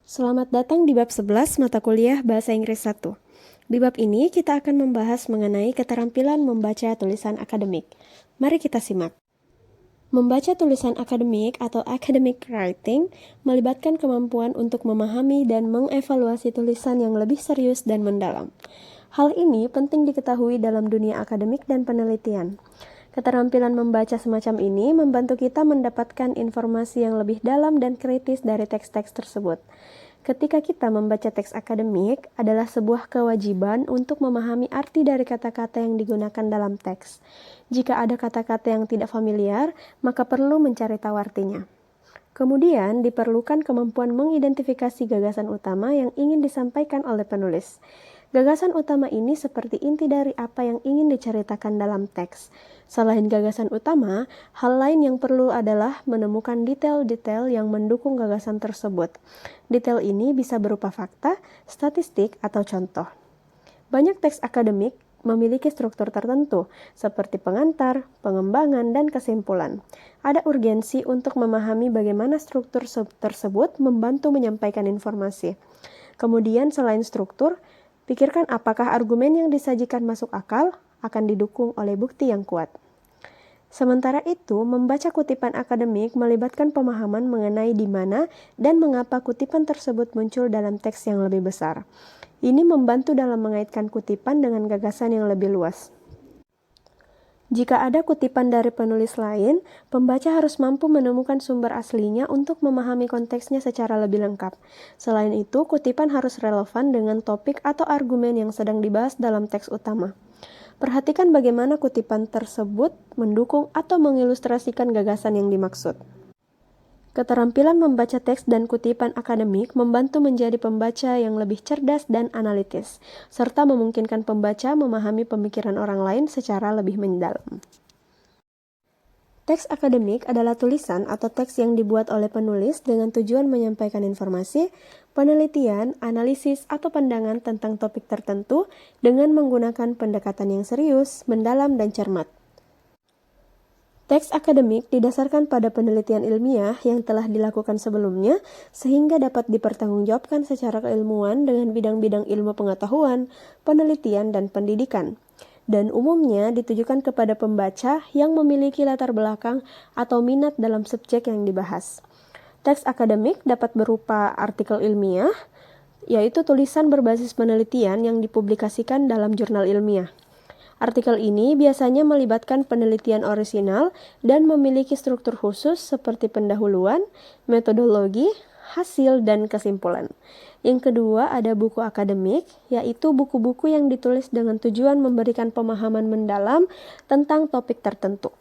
Selamat datang di bab 11 mata kuliah Bahasa Inggris 1. Di bab ini kita akan membahas mengenai keterampilan membaca tulisan akademik. Mari kita simak. Membaca tulisan akademik atau academic writing melibatkan kemampuan untuk memahami dan mengevaluasi tulisan yang lebih serius dan mendalam. Hal ini penting diketahui dalam dunia akademik dan penelitian. Keterampilan membaca semacam ini membantu kita mendapatkan informasi yang lebih dalam dan kritis dari teks-teks tersebut. Ketika kita membaca teks akademik adalah sebuah kewajiban untuk memahami arti dari kata-kata yang digunakan dalam teks. Jika ada kata-kata yang tidak familiar, maka perlu mencari tahu artinya. Kemudian diperlukan kemampuan mengidentifikasi gagasan utama yang ingin disampaikan oleh penulis. Gagasan utama ini seperti inti dari apa yang ingin diceritakan dalam teks. Selain gagasan utama, hal lain yang perlu adalah menemukan detail-detail yang mendukung gagasan tersebut. Detail ini bisa berupa fakta, statistik, atau contoh. Banyak teks akademik memiliki struktur tertentu, seperti pengantar, pengembangan, dan kesimpulan. Ada urgensi untuk memahami bagaimana struktur tersebut membantu menyampaikan informasi. Kemudian selain struktur, pikirkan apakah argumen yang disajikan masuk akal akan didukung oleh bukti yang kuat. Sementara itu, membaca kutipan akademik melibatkan pemahaman mengenai di mana dan mengapa kutipan tersebut muncul dalam teks yang lebih besar. Ini membantu dalam mengaitkan kutipan dengan gagasan yang lebih luas. Jika ada kutipan dari penulis lain, pembaca harus mampu menemukan sumber aslinya untuk memahami konteksnya secara lebih lengkap. Selain itu, kutipan harus relevan dengan topik atau argumen yang sedang dibahas dalam teks utama. Perhatikan bagaimana kutipan tersebut mendukung atau mengilustrasikan gagasan yang dimaksud. Keterampilan membaca teks dan kutipan akademik membantu menjadi pembaca yang lebih cerdas dan analitis, serta memungkinkan pembaca memahami pemikiran orang lain secara lebih mendalam. Teks akademik adalah tulisan atau teks yang dibuat oleh penulis dengan tujuan menyampaikan informasi, penelitian, analisis, atau pandangan tentang topik tertentu dengan menggunakan pendekatan yang serius, mendalam, dan cermat. Teks akademik didasarkan pada penelitian ilmiah yang telah dilakukan sebelumnya sehingga dapat dipertanggungjawabkan secara keilmuan dengan bidang-bidang ilmu pengetahuan, penelitian, dan pendidikan. Dan umumnya ditujukan kepada pembaca yang memiliki latar belakang atau minat dalam subjek yang dibahas. Teks akademik dapat berupa artikel ilmiah, yaitu tulisan berbasis penelitian yang dipublikasikan dalam jurnal ilmiah. Artikel ini biasanya melibatkan penelitian orisinal dan memiliki struktur khusus seperti pendahuluan, metodologi, hasil, dan kesimpulan. Yang kedua ada buku akademik, yaitu buku-buku yang ditulis dengan tujuan memberikan pemahaman mendalam tentang topik tertentu.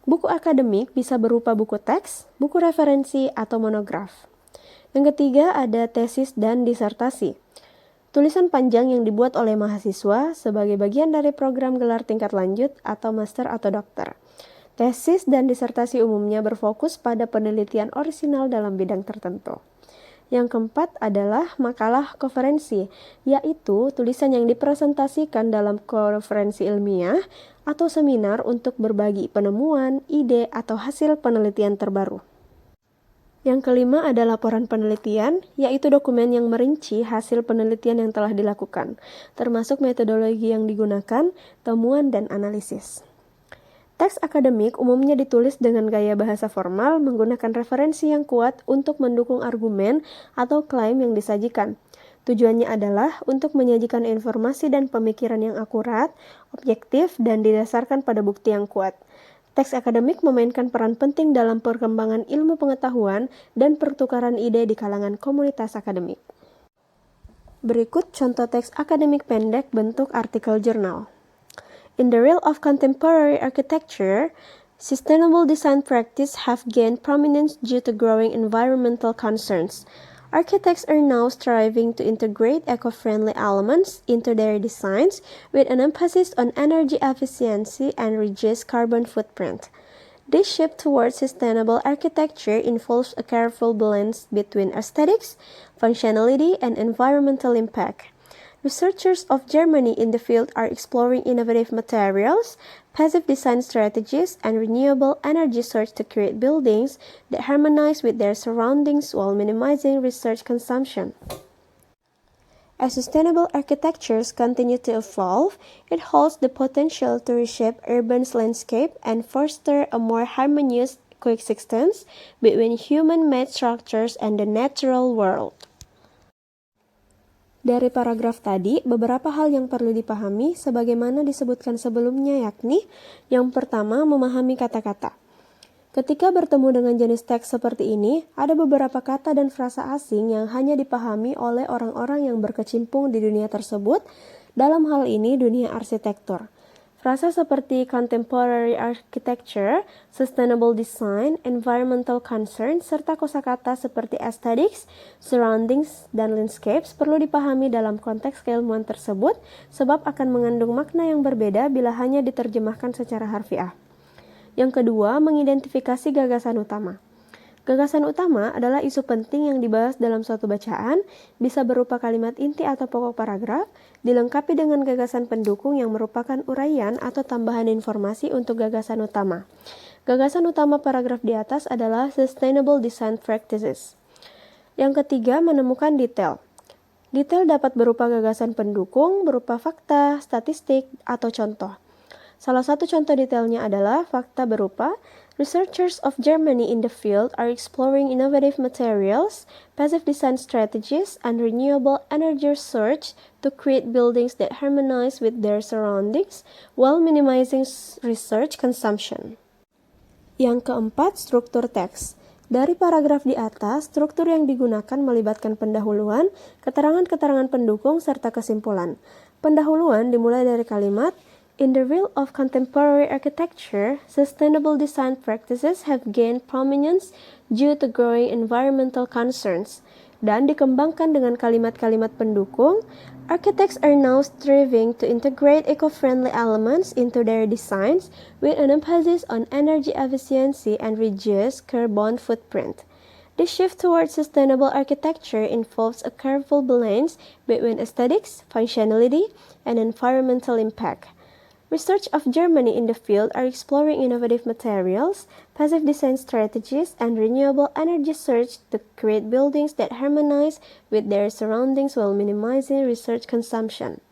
Buku akademik bisa berupa buku teks, buku referensi, atau monograf. Yang ketiga ada tesis dan disertasi. Tulisan panjang yang dibuat oleh mahasiswa sebagai bagian dari program gelar tingkat lanjut atau master atau dokter. Tesis dan disertasi umumnya berfokus pada penelitian orisinal dalam bidang tertentu. Yang keempat adalah makalah konferensi, yaitu tulisan yang dipresentasikan dalam konferensi ilmiah atau seminar untuk berbagi penemuan, ide, atau hasil penelitian terbaru. Yang kelima ada laporan penelitian, yaitu dokumen yang merinci hasil penelitian yang telah dilakukan, termasuk metodologi yang digunakan, temuan, dan analisis. Teks akademik umumnya ditulis dengan gaya bahasa formal menggunakan referensi yang kuat untuk mendukung argumen atau klaim yang disajikan. Tujuannya adalah untuk menyajikan informasi dan pemikiran yang akurat, objektif, dan didasarkan pada bukti yang kuat. Teks akademik memainkan peran penting dalam perkembangan ilmu pengetahuan dan pertukaran ide di kalangan komunitas akademik. Berikut contoh teks akademik pendek bentuk artikel jurnal. In the realm of contemporary architecture, sustainable design practices have gained prominence due to growing environmental concerns. Architects are now striving to integrate eco-friendly elements into their designs with an emphasis on energy efficiency and reduced carbon footprint. This shift towards sustainable architecture involves a careful balance between aesthetics, functionality, and environmental impact. Researchers of Germany in the field are exploring innovative materials, passive design strategies, and renewable energy search to create buildings that harmonize with their surroundings while minimizing research consumption. As sustainable architectures continue to evolve, it holds the potential to reshape urban landscape and foster a more harmonious coexistence between human-made structures and the natural world. Dari paragraf tadi, beberapa hal yang perlu dipahami sebagaimana disebutkan sebelumnya, yakni yang pertama, memahami kata-kata. Ketika bertemu dengan jenis teks seperti ini, ada beberapa kata dan frasa asing yang hanya dipahami oleh orang-orang yang berkecimpung di dunia tersebut, dalam hal ini dunia arsitektur. Frasa seperti contemporary architecture, sustainable design, environmental concern, serta kosakata seperti aesthetics, surroundings, dan landscapes perlu dipahami dalam konteks keilmuan tersebut sebab akan mengandung makna yang berbeda bila hanya diterjemahkan secara harfiah. Yang kedua, mengidentifikasi gagasan utama. Gagasan utama adalah isu penting yang dibahas dalam suatu bacaan, bisa berupa kalimat inti atau pokok paragraf, dilengkapi dengan gagasan pendukung yang merupakan uraian atau tambahan informasi untuk gagasan utama. Gagasan utama paragraf di atas adalah Sustainable Design Practices. Yang ketiga, menemukan detail. Detail dapat berupa gagasan pendukung, berupa fakta, statistik, atau contoh. Salah satu contoh detailnya adalah fakta berupa researchers of Germany in the field are exploring innovative materials, passive design strategies, and renewable energy research to create buildings that harmonize with their surroundings while minimizing research consumption. Yang keempat, struktur teks. Dari paragraf di atas, struktur yang digunakan melibatkan pendahuluan, keterangan-keterangan pendukung, serta kesimpulan. Pendahuluan dimulai dari kalimat, in the realm of contemporary architecture, sustainable design practices have gained prominence due to growing environmental concerns, dan dikembangkan dengan kalimat-kalimat pendukung. Architects are now striving to integrate eco-friendly elements into their designs with an emphasis on energy efficiency and reduced carbon footprint. This shift towards sustainable architecture involves a careful balance between aesthetics, functionality, and environmental impact. Research of Germany in the field are exploring innovative materials, passive design strategies, and renewable energy search to create buildings that harmonize with their surroundings while minimizing research consumption.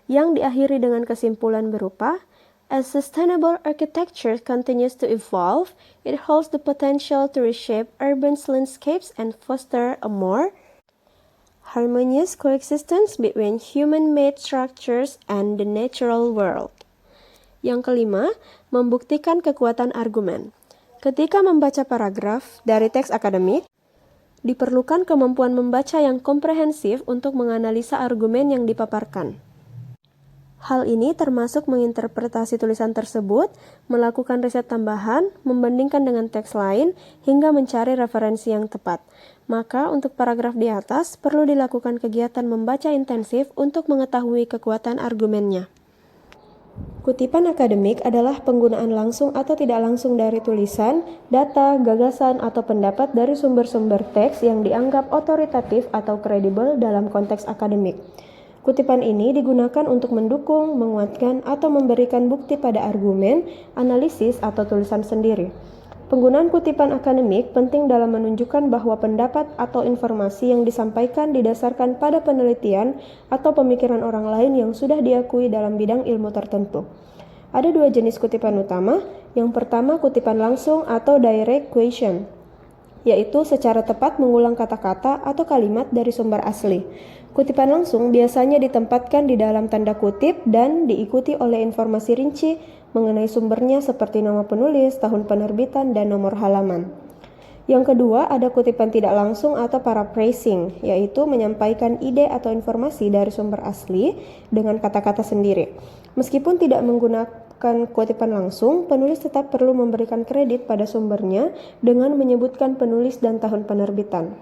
Yang diakhiri dengan kesimpulan berupa, as sustainable architecture continues to evolve, it holds the potential to reshape urban landscapes and foster a more harmonious coexistence between human-made structures and the natural world. Yang kelima, membuktikan kekuatan argumen. Ketika membaca paragraf dari teks akademik, diperlukan kemampuan membaca yang komprehensif untuk menganalisa argumen yang dipaparkan. Hal ini termasuk menginterpretasi tulisan tersebut, melakukan riset tambahan, membandingkan dengan teks lain, hingga mencari referensi yang tepat. Maka untuk paragraf di atas perlu dilakukan kegiatan membaca intensif untuk mengetahui kekuatan argumennya. Kutipan akademik adalah penggunaan langsung atau tidak langsung dari tulisan, data, gagasan, atau pendapat dari sumber-sumber teks yang dianggap otoritatif atau kredibel dalam konteks akademik. Kutipan ini digunakan untuk mendukung, menguatkan, atau memberikan bukti pada argumen, analisis, atau tulisan sendiri. Penggunaan kutipan akademik penting dalam menunjukkan bahwa pendapat atau informasi yang disampaikan didasarkan pada penelitian atau pemikiran orang lain yang sudah diakui dalam bidang ilmu tertentu. Ada dua jenis kutipan utama. Yang pertama, kutipan langsung atau direct quotation, yaitu secara tepat mengulang kata-kata atau kalimat dari sumber asli. Kutipan langsung biasanya ditempatkan di dalam tanda kutip dan diikuti oleh informasi rinci mengenai sumbernya seperti nama penulis, tahun penerbitan, dan nomor halaman. Yang kedua, ada kutipan tidak langsung atau paraphrasing, yaitu menyampaikan ide atau informasi dari sumber asli dengan kata-kata sendiri. Meskipun tidak menggunakan kutipan langsung, penulis tetap perlu memberikan kredit pada sumbernya dengan menyebutkan penulis dan tahun penerbitan.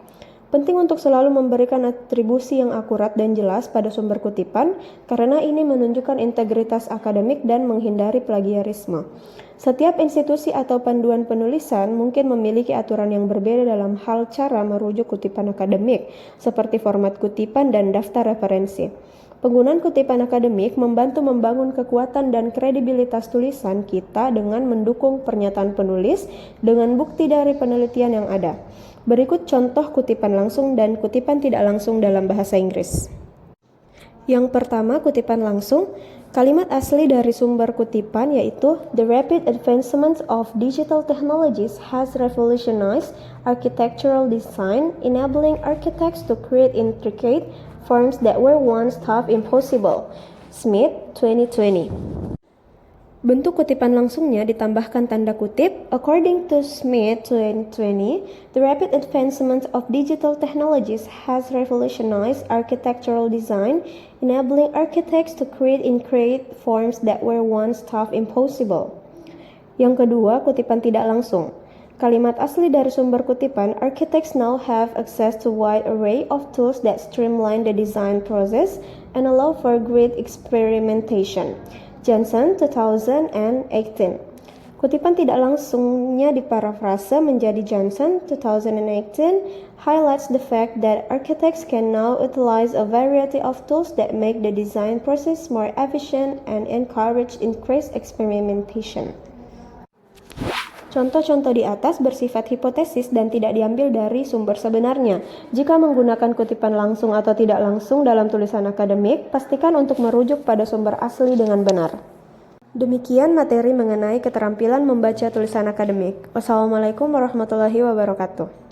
Penting untuk selalu memberikan atribusi yang akurat dan jelas pada sumber kutipan, karena ini menunjukkan integritas akademik dan menghindari plagiarisme. Setiap institusi atau panduan penulisan mungkin memiliki aturan yang berbeda dalam hal cara merujuk kutipan akademik, seperti format kutipan dan daftar referensi. Penggunaan kutipan akademik membantu membangun kekuatan dan kredibilitas tulisan kita dengan mendukung pernyataan penulis dengan bukti dari penelitian yang ada. Berikut contoh kutipan langsung dan kutipan tidak langsung dalam bahasa Inggris. Yang pertama, kutipan langsung. Kalimat asli dari sumber kutipan yaitu "The rapid advancement of digital technologies has revolutionized architectural design, enabling architects to create intricate forms that were once thought impossible." Smith, 2020. Bentuk kutipan langsungnya ditambahkan tanda kutip. According to Smith 2020, the rapid advancement of digital technologies has revolutionized architectural design, enabling architects to create forms that were once thought impossible. Yang kedua, kutipan tidak langsung. Kalimat asli dari sumber kutipan, architects now have access to wide array of tools that streamline the design process and allow for great experimentation. Johnson, 2018. Kutipan tidak langsungnya diparafrase menjadi Johnson, 2018, highlights the fact that architects can now utilize a variety of tools that make the design process more efficient and encourage increased experimentation. Contoh-contoh di atas bersifat hipotesis dan tidak diambil dari sumber sebenarnya. Jika menggunakan kutipan langsung atau tidak langsung dalam tulisan akademik, pastikan untuk merujuk pada sumber asli dengan benar. Demikian materi mengenai keterampilan membaca tulisan akademik. Wassalamualaikum warahmatullahi wabarakatuh.